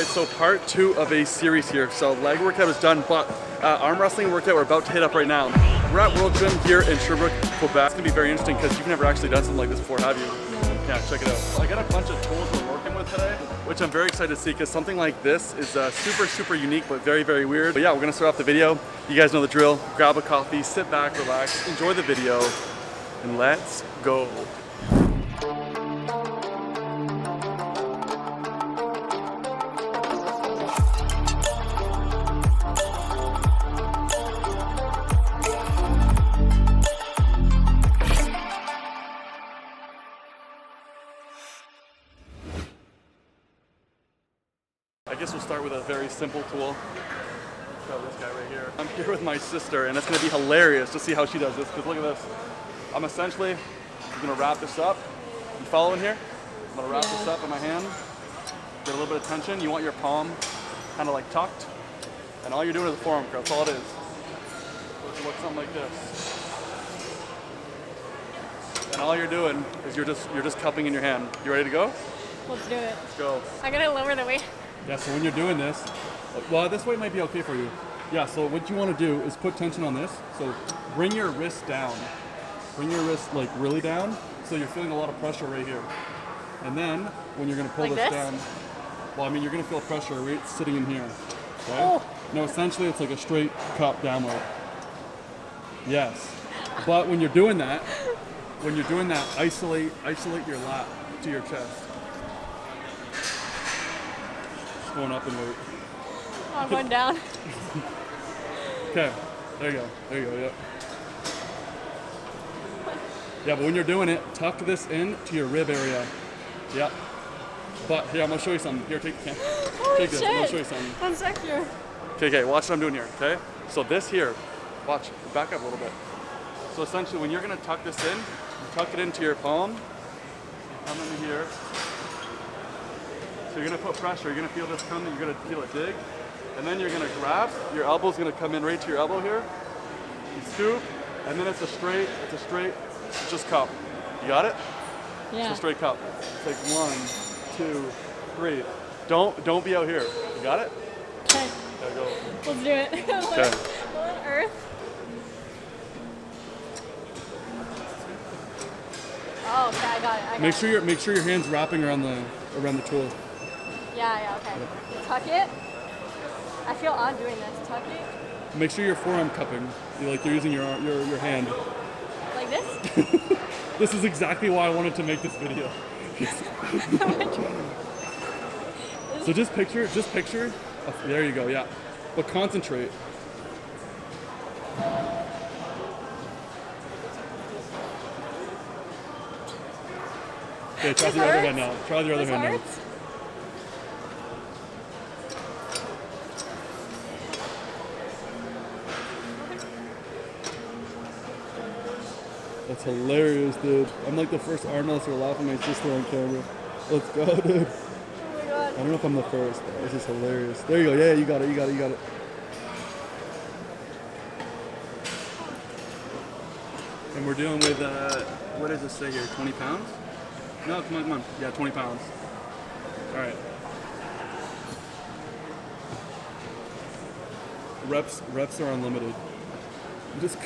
Alright, so part 2 of a series here. So leg workout is done, but arm wrestling workout we're about to hit up right now. We're at World Gym here in Sherbrooke, Quebec. It's gonna be very interesting because you've never actually done something like this before, have you? No. Yeah, check it out. I got a bunch of tools we're working with today, which I'm very excited to see because something like this is super unique, but very weird. But yeah, we're gonna start off the video. You guys know the drill. Grab a coffee, sit back, relax, enjoy the video, and let's go. I guess we'll start with a very simple tool. Let's grab this guy right here. I'm here with my sister, and it's gonna be hilarious to see how she does this, because look at this. I'm essentially gonna wrap this up. You following here? I'm gonna wrap this up in my hand, get a little bit of tension. You want your palm kind of like tucked, and all you're doing is a forearm curl, that's all it is. It looks something like this. And all you're doing is you're just cupping in your hand. You ready to go? Let's do it. Let's go. I gotta lower the weight. Yeah, so when you're doing this, well, this weight might be okay for you. Yeah, so what you want to do is put tension on this. So bring your wrist down. Bring your wrist like really down, so you're feeling a lot of pressure right here. And then when you're gonna pull like this this down, well, I mean, you're gonna feel pressure right sitting in here. Okay? Oh. No, essentially it's like a straight cup downward. Yes. But when you're doing that, isolate your lat to your chest. Going up in weight. I'm going down. Okay, there you go, yep. Yeah, but when you're doing it, tuck this in to your rib area. Yep. But here, I'm gonna show you something. Here, take this. Shit. I'm gonna show you something. I'm secure. Okay, watch what I'm doing here, okay? So this here, watch, back up a little bit. So essentially, when you're gonna tuck this in, you tuck it into your palm, you come in here. So you're gonna put pressure, you're gonna feel this come, you're gonna feel it dig, and then you're gonna grab, your elbow's gonna come in right to your elbow here, you scoop, and then it's a straight, just cup. You got it? Yeah. It's a straight cup. Take 1, 2, 3. Don't be out here. You got it? Okay. There you go. Let's do it. Okay. What on earth? Oh, okay, I got it. Make sure your hand's wrapping around the tool. Yeah, okay. Tuck it. I feel odd doing this. Tuck it. Make sure your forearm cupping. You're using your hand. Like this? This is exactly why I wanted to make this video. So just picture. There you go. Yeah, but concentrate. Okay, try the other hand now. Try the other hand now. That's hilarious, dude. I'm like the first arm wrestler laughing at my sister on camera. Let's go, dude. Oh my god. I don't know if I'm the first, but this is hilarious. There you go. Yeah, you got it. And we're dealing with, what does this say here? 20 pounds? No, come on. Yeah, 20 pounds. All right. Reps are unlimited. Just.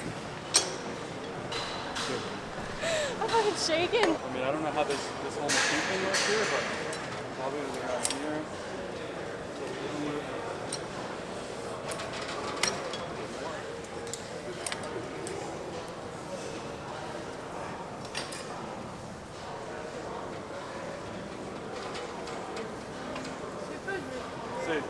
I'm fucking shaking. I mean, I don't know how this whole machine thing works here, but probably around here. See.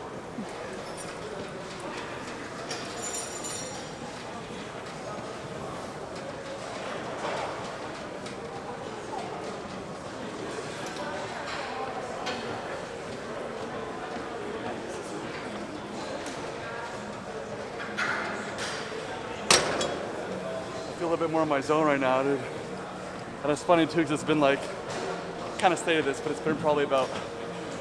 I feel a little bit more in my zone right now, dude. And it's funny too, because it's been like, kind of stated this, but it's been probably about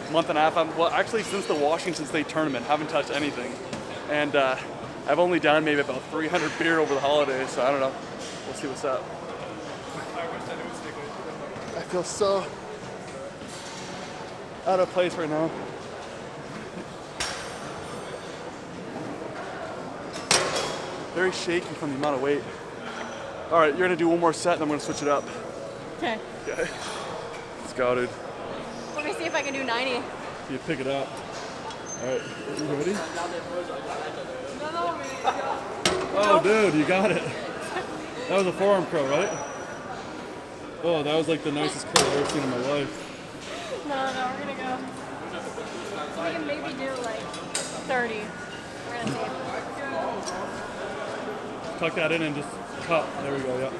a month and a half. Well, actually since the Washington State tournament, haven't touched anything. And I've only done maybe about 300 beer over the holidays, so I don't know. We'll see what's up. I feel so out of place right now. very shaky from the amount of weight. All right, you're gonna do one more set, and I'm gonna switch it up. Okay. Okay. Let's go, dude. Let me see if I can do 90. You pick it up. All right, you ready? Oh, dude, you got it. That was a forearm curl, right? Oh, that was like the nicest curl I've ever seen in my life. No, we're gonna go. We can maybe do like 30. We're gonna see. Tuck that in and just cut. There we go, yeah.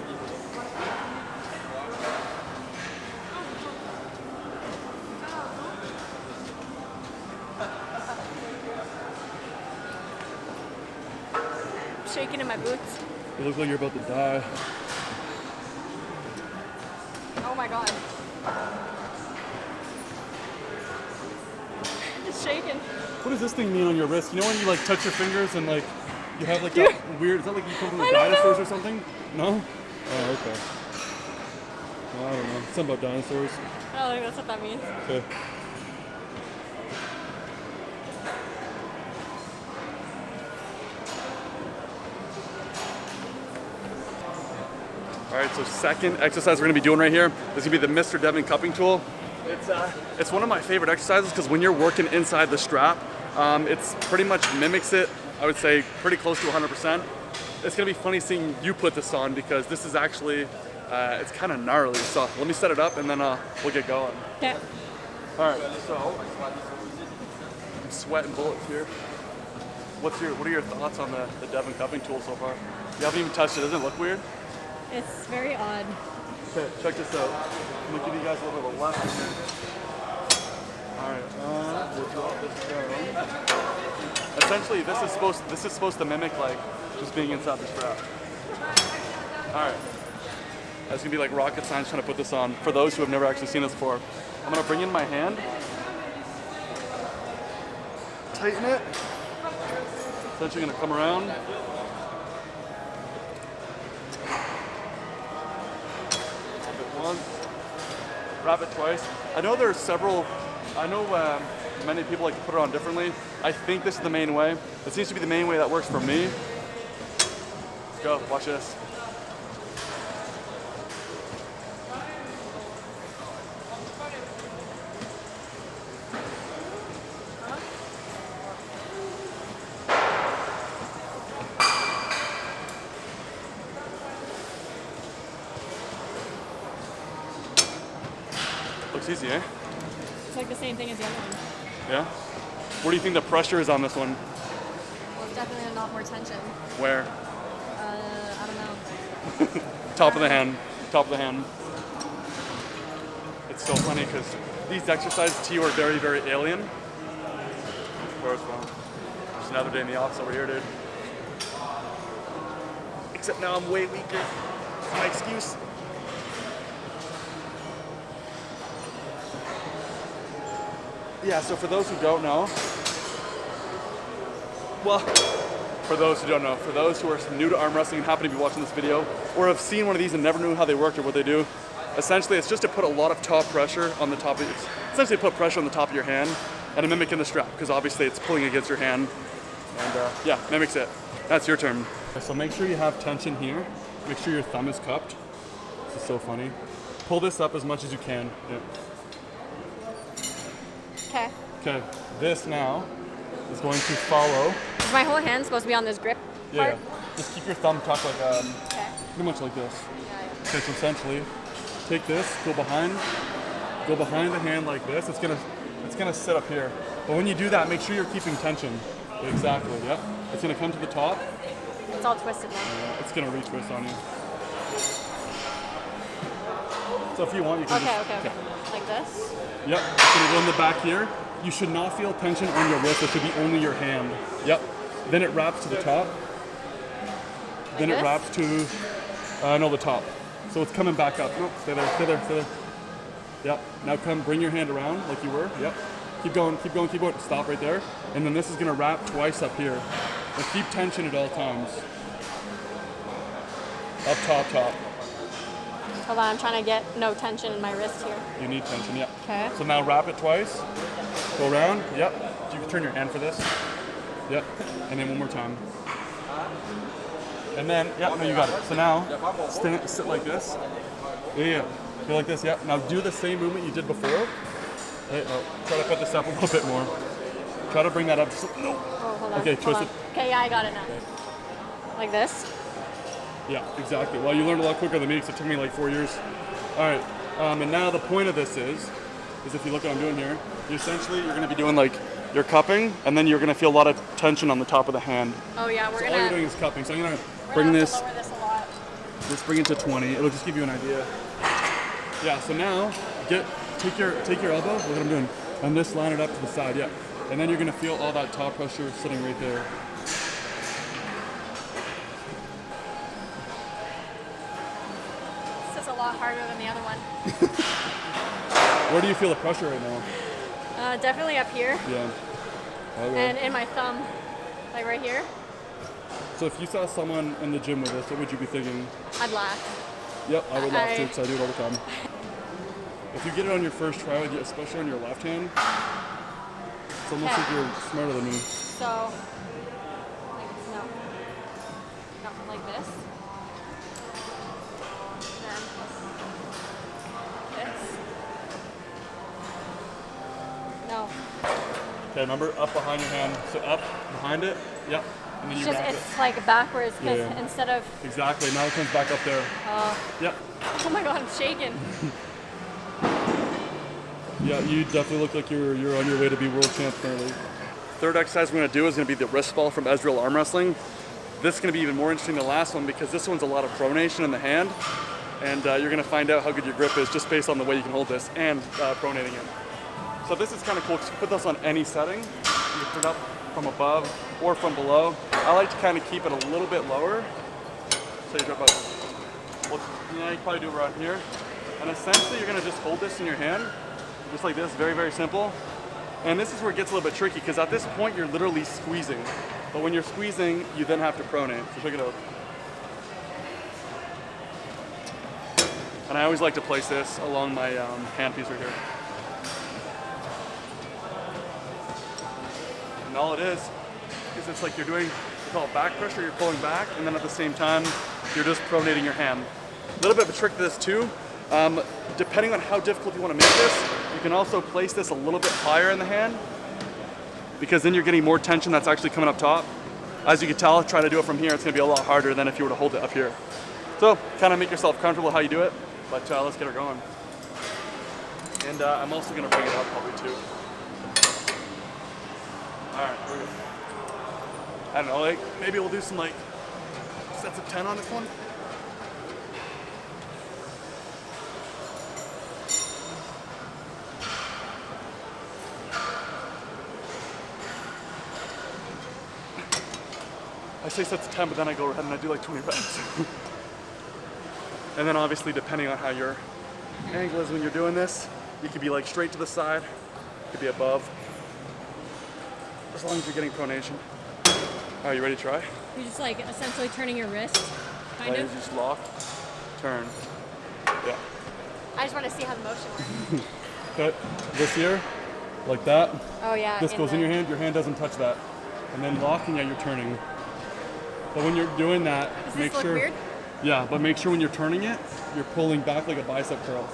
Shaking in my boots. You look like you're about to die. Oh my god. It's shaking. What does this thing mean on your wrist? You know when you like touch your fingers and like you have like that weird, is that like you come from the dinosaurs or something? No? Oh, okay. Well, I don't know. Something about dinosaurs. I don't think that's what that means. Okay. All right, so second exercise we're gonna be doing right here is gonna be the Mr. Devon cupping tool. It's one of my favorite exercises because when you're working inside the strap, it's pretty much mimics it, I would say pretty close to 100%. It's gonna be funny seeing you put this on because this is actually, it's kind of gnarly. So let me set it up and then we'll get going. Okay. All right, so I'm sweating bullets here. What are your thoughts on the Devon cupping tool so far? You haven't even touched it, doesn't it look weird? It's very odd. Okay, check this out. I'm gonna give you guys a little bit of a lesson here. All right, we'll drop this down. Essentially, this is supposed to mimic like just being inside the strap. All right, that's gonna be like rocket science trying to put this on. For those who have never actually seen this before, I'm gonna bring in my hand, tighten it. Essentially, gonna come around. Once, wrap it twice. I know there's several, many people like to put it on differently. I think this is the main way. It seems to be the main way that works for me. Let's go, watch this. Looks easy, eh? It's like the same thing as the other one. Yeah? What do you think the pressure is on this one? Well, it's definitely a lot more tension. Where? I don't know. Top of the hand. Top of the hand. It's so funny because these exercises to you are very, very alien. Of course, well, just another day in the office over here, dude. Except now I'm way weaker. That's my excuse. Yeah, so for those who don't know, for those who are new to arm wrestling and happen to be watching this video, or have seen one of these and never knew how they worked or what they do, essentially it's just to put a lot of top pressure on the top of it. Essentially put pressure on the top of your hand and to mimic in the strap, because obviously it's pulling against your hand. And yeah, mimics it. That's your turn. So make sure you have tension here. Make sure your thumb is cupped. This is so funny. Pull this up as much as you can. Yeah. Okay. Okay, this now is going to follow. Is my whole hand supposed to be on this grip part? Yeah, just keep your thumb tucked like, Okay. pretty much like this. Yeah. Okay, so essentially, take this, go behind the hand like this. It's gonna sit up here. But when you do that, make sure you're keeping tension. Exactly, yep. It's gonna come to the top. It's all twisted now. It's gonna retwist on you. So if you want, you can Okay. Like this? Yep, it's gonna go in the back here. You should not feel tension on your wrist. It should be only your hand. Yep. Then it wraps to the top. Then it wraps to, the top. So it's coming back up. Nope, stay there. Yep, now bring your hand around like you were. Yep. Keep going. Stop right there. And then this is gonna wrap twice up here. And keep tension at all times. Up top. Hold on, I'm trying to get no tension in my wrist here. You need tension, yep. Okay. So now wrap it twice. Go around, yep. You can turn your hand for this. Yep. And then one more time. And then, yeah, no, you got it. So now, sit like this. Yeah. Go like this, yeah. Now do the same movement you did before. Hey, try to put this up a little bit more. Try to bring that up. No. Oh, hold on. Okay, twist it. Okay, yeah, I got it now. Okay. Like this? Yeah, exactly. Well, you learned a lot quicker than me because it took me like 4 years. All right, and now the point of this is if you look what I'm doing here, you're going to be doing like your cupping, and then you're going to feel a lot of tension on the top of the hand. Oh yeah, all you're doing is cupping. So I'm going to bring this. Lower this a lot. Let's bring it to 20. It'll just give you an idea. Yeah. So now take your elbow. Look what I'm doing, and just line it up to the side. Yeah. And then you're going to feel all that top pressure sitting right there. This is a lot harder than the other one. Where do you feel the pressure right now? Definitely up here. Yeah. Okay. And in my thumb, like right here. So if you saw someone in the gym with this, what would you be thinking? I'd laugh. Yep, I would laugh too, because I do it all the time. If you get it on your first try, especially on your left hand, it's almost like you're smarter than me. So, like, no, like this. Then this. No. Okay, remember, up behind your hand. So up, behind it, yep. And then you wrap it. It's like backwards, because instead of... Exactly, now it comes back up there. Yep. Oh my god, I'm shaking. Yeah, you definitely look like you're on your way to be world champ currently. Third exercise we're going to do is going to be the wrist ball from Israel arm wrestling. This is going to be even more interesting than the last one because this one's a lot of pronation in the hand, and you're going to find out how good your grip is just based on the way you can hold this and pronating it. So this is kind of cool because you put this on any setting. You can put it up from above or from below. I like to kind of keep it a little bit lower. So you drop up. Well, yeah, you can probably do it around here. And essentially you're going to just hold this in your hand. Just like this, very, very simple. And this is where it gets a little bit tricky because at this point you're literally squeezing. But when you're squeezing, you then have to pronate. So check it out. And I always like to place this along my handpiece right here. And all it is it's like you're doing, we call it back pressure, you're pulling back, and then at the same time, you're just pronating your hand. A little bit of a trick to this too. Depending on how difficult you want to make this, you can also place this a little bit higher in the hand because then you're getting more tension that's actually coming up top. As you can tell, try to do it from here, it's going to be a lot harder than if you were to hold it up here. So kind of make yourself comfortable how you do it, but let's get her going. And I'm also going to bring it up probably too. All right, here we go. I don't know, like maybe we'll do some like sets of 10 on this one. I say sets of 10, but then I go ahead and I do like 20 reps. And then obviously depending on how your angle is when you're doing this, you could be like straight to the side, you could be above, as long as you're getting pronation. Are you ready to try? You're just like essentially turning your wrist, kind of? Just lock, turn, yeah. I just want to see how the motion works. Cut this here, like that. Oh yeah. This goes in your hand doesn't touch that. And then lock, and yeah, you're turning. But when you're doing that, Does make this sure. Look weird? Yeah, but make sure when you're turning it, you're pulling back like a bicep curl.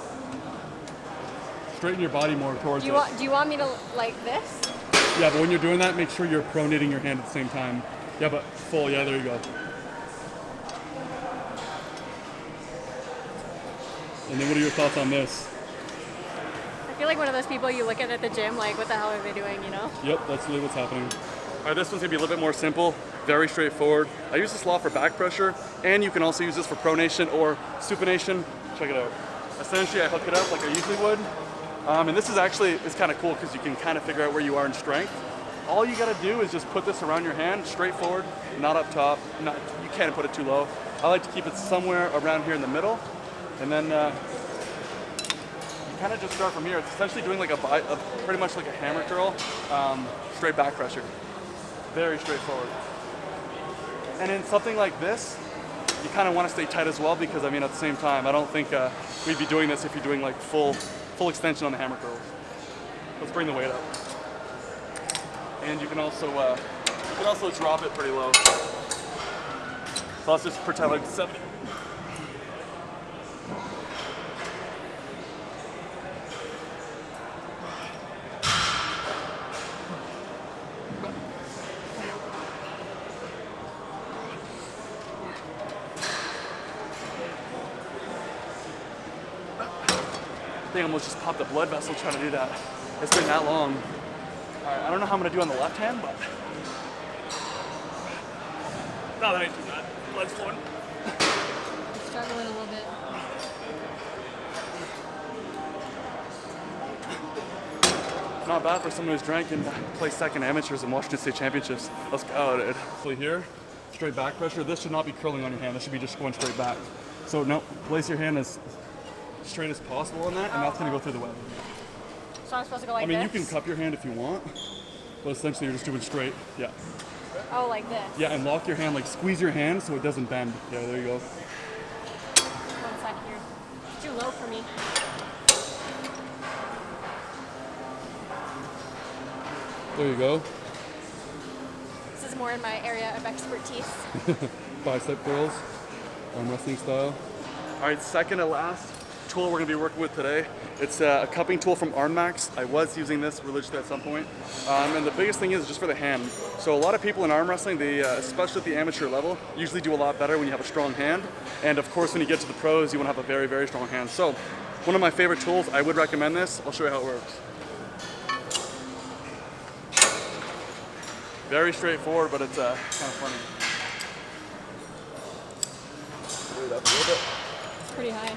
Straighten your body more towards it. Do you want me to like this? Yeah, but when you're doing that, make sure you're pronating your hand at the same time. Yeah, but full, yeah, there you go. And then what are your thoughts on this? I feel like one of those people you look at the gym, like, what the hell are they doing, you know? Yep, that's really what's happening. All right, this one's gonna be a little bit more simple, very straightforward. I use this a lot for back pressure, and you can also use this for pronation or supination. Check it out. Essentially, I hook it up like I usually would. And this is actually, it's kind of cool because you can kind of figure out where you are in strength. All you gotta do is just put this around your hand, straightforward, not up top. You can't put it too low. I like to keep it somewhere around here in the middle. And then you kind of just start from here. It's essentially doing like pretty much like a hammer curl, straight back pressure. Very straightforward. And in something like this, you kind of want to stay tight as well because, I mean, at the same time, I don't think we'd be doing this if you're doing like full extension on the hammer curls. Let's bring the weight up. And you can also drop it pretty low. So let's just pretend like 70. I think I almost just popped a blood vessel trying to do that. It's been that long. All right, I don't know how I'm gonna do on the left hand, but no, that ain't too bad. Blood's flowing. I'm struggling a little bit. Not bad for someone who's drank and played second amateurs in Washington State Championships. Let's go, dude. So here, straight back pressure. This should not be curling on your hand. This should be just going straight back. So no, place your hand as straight as possible on that, and that's gonna go through the web. So I'm supposed to go like I mean, this? you can cup your hand if you want, but essentially you're just doing straight. Yeah. Oh, like this? Yeah, and lock your hand, like squeeze your hand so it doesn't bend. Yeah, there you go. 1 second here. It's too low for me. There you go. This is more in my area of expertise. Bicep curls, arm wrestling style. All right, second to last tool we're gonna be working with today. It's a cupping tool from Armmax. I was using this religiously at some point. And the biggest thing is just for the hand. So a lot of people in arm wrestling, they, especially at the amateur level, usually do a lot better when you have a strong hand. And of course, when you get to the pros, you wanna have a very, very strong hand. So one of my favorite tools, I would recommend this. I'll show you how it works. Very straightforward, but it's kind of funny. Move it up a little bit. It's pretty high.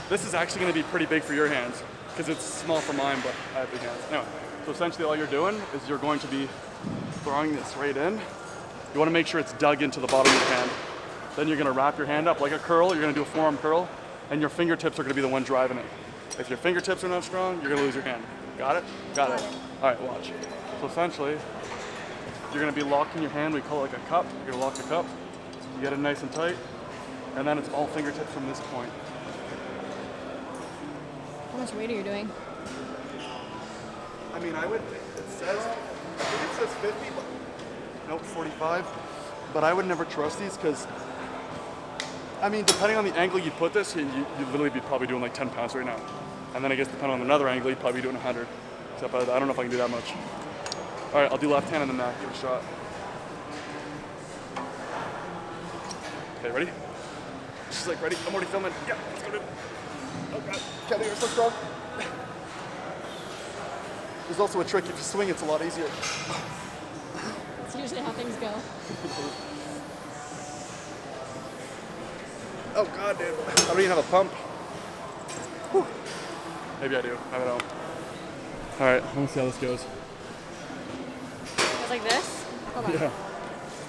This is actually going to be pretty big for your hands because it's small for mine, but I have big hands. Anyway, so essentially all you're doing is you're going to be throwing this right in. You want to make sure it's dug into the bottom of your hand. Then you're going to wrap your hand up like a curl. You're going to do a forearm curl, and your fingertips are going to be the one driving it. If your fingertips are not strong, you're going to lose your hand. Got it? Got it. All right, watch. So essentially, you're going to be locking your hand. We call it like a cup. You're going to lock the cup. You get it nice and tight, and then it's all fingertips from this point. How much weight are you doing? I mean, I think it says 50, but nope, 45. But I would never trust these because, I mean, depending on the angle you put this, you'd literally be probably doing like 10 pounds right now. And then I guess depending on another angle, you'd probably be doing 100. Except I don't know if I can do that much. All right, I'll do left hand and then give it a shot. Okay, ready? She's like, ready? I'm already filming. Yeah, let's go, dude. Oh God, Kelly, you're so strong. There's also a trick, if you swing, it's a lot easier. That's usually how things go. Oh God, dude. I don't even have a pump. Whew. Maybe I do, I don't know. All right, let me see how this goes. It's like this? Hold on. Yeah.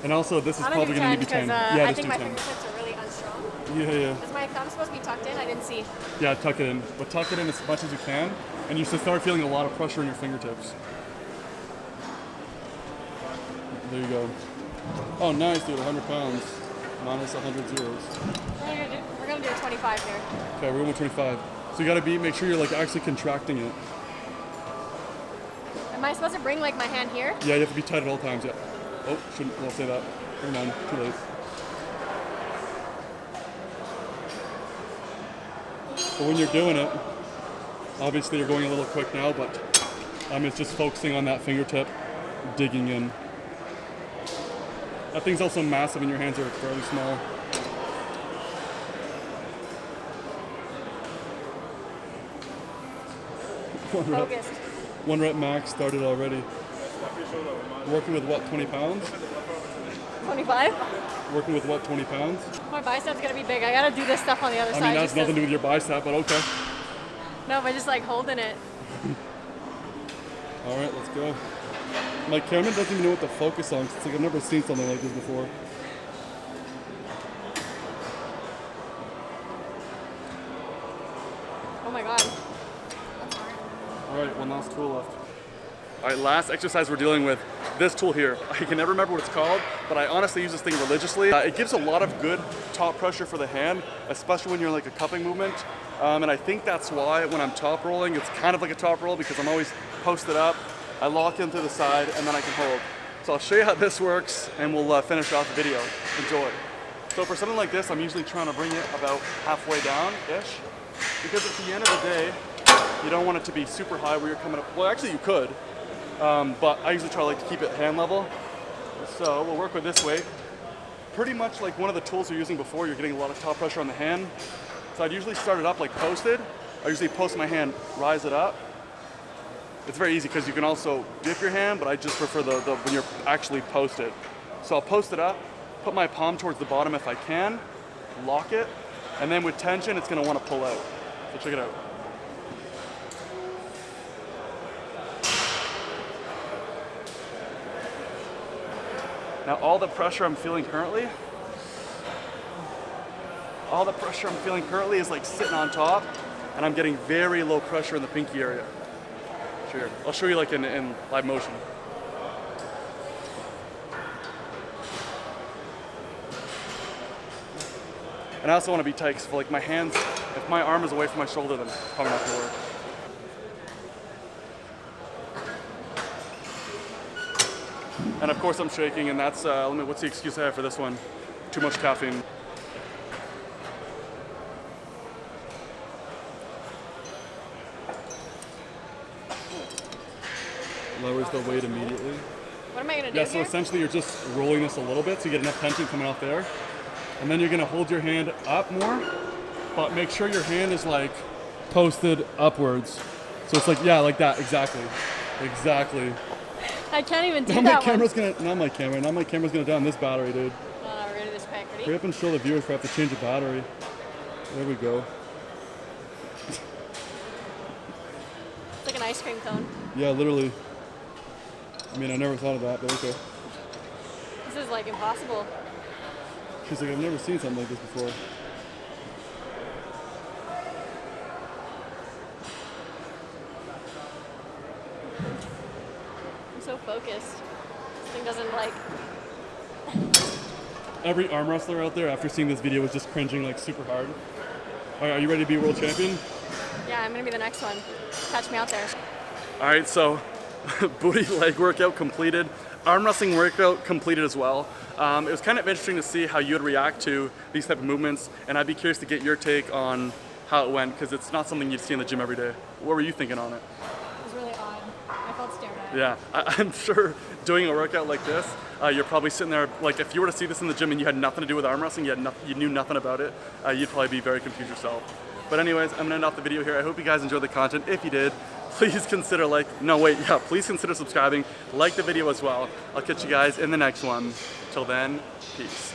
And also, this is I'm probably going to need to be 10. Yeah, I just think do my 10. fingertips are really unstrong. Yeah. Is my thumb supposed to be tucked in? I didn't see. Yeah, tuck it in. But tuck it in as much as you can, and you should start feeling a lot of pressure in your fingertips. There you go. Oh, nice, dude. 100 pounds. Minus 100 zeros. We're gonna do a 25 here. Okay, we're going with 25. So you gotta make sure you're like actually contracting it. Am I supposed to bring like my hand here? Yeah, you have to be tight at all times, yeah. Oh, won't say that. Never mind, too late. But when you're doing it, obviously you're going a little quick now, but it's just focusing on that fingertip, digging in. That thing's also massive and your hands are fairly small. Focused. 1 rep max started already. Working with what, 20 pounds? 25? Working with what, 20 pounds? My bicep's gonna be big. I gotta do this stuff on the other side. I mean, that's just nothing to do with your bicep, but okay. No, but just like holding it. All right, let's go. My camera doesn't even know what to focus on. It's like I've never seen something like this before. Oh my God. All right, one last tool left. All right, last exercise we're dealing with, this tool here. I can never remember what it's called, but I honestly use this thing religiously. It gives a lot of good top pressure for the hand, especially when you're in like a cupping movement. And I think that's why when I'm top rolling, it's kind of like a top roll because I'm always posted up. I lock into the side and then I can hold. So I'll show you how this works and we'll finish off the video. Enjoy. So for something like this, I'm usually trying to bring it about halfway down-ish, because at the end of the day, you don't want it to be super high where you're coming up. Well, actually you could, but I usually try to keep it hand level. So we'll work with this way. Pretty much like one of the tools you're using before, you're getting a lot of top pressure on the hand. So I'd usually start it up like posted. I usually post my hand, rise it up. It's very easy because you can also dip your hand, but I just prefer the when you're actually posted. So I'll post it up, put my palm towards the bottom if I can, lock it, and then with tension, it's gonna wanna pull out. So check it out. Now all the pressure I'm feeling currently is like sitting on top, and I'm getting very low pressure in the pinky area. Sure, I'll show you like in live motion. And I also want to be tight because like my hands, if my arm is away from my shoulder, then it's probably not gonna work. And of course I'm shaking, and that's, what's the excuse I have for this one? Too much caffeine. Lowers the weight immediately. What am I gonna do Yeah, so here? essentially you're just rolling this a little bit so you get enough tension coming off there. And then you're gonna hold your hand up more, but make sure your hand is like posted upwards. So it's like, yeah, like that, exactly. Exactly. I can't even do Now that one. now my camera's gonna die on this battery, dude. No, no, we're gonna do this quick. Ready? Hurry up and show the viewers if I have to change the battery. There we go. It's like an ice cream cone. Yeah, literally. I mean, I never thought of that, but okay. This is like impossible. She's like, I've never seen something like this before. I'm so focused. This thing doesn't like. Every arm wrestler out there after seeing this video was just cringing like super hard. All right, are you ready to be world champion? Yeah, I'm gonna be the next one. Catch me out there. All right, so booty leg workout completed. Arm wrestling workout completed as well. It was kind of interesting to see how you would react to these type of movements, and I'd be curious to get your take on how it went, because it's not something you'd see in the gym every day. What were you thinking on it? It was really odd. I felt stared at. Yeah, I'm sure doing a workout like this, you're probably sitting there, like if you were to see this in the gym and you had nothing to do with arm wrestling, you knew nothing about it, you'd probably be very confused yourself. But anyways, I'm gonna end off the video here. I hope you guys enjoyed the content. If you did, please consider please consider subscribing, like the video as well. I'll catch you guys in the next one. Till then, peace.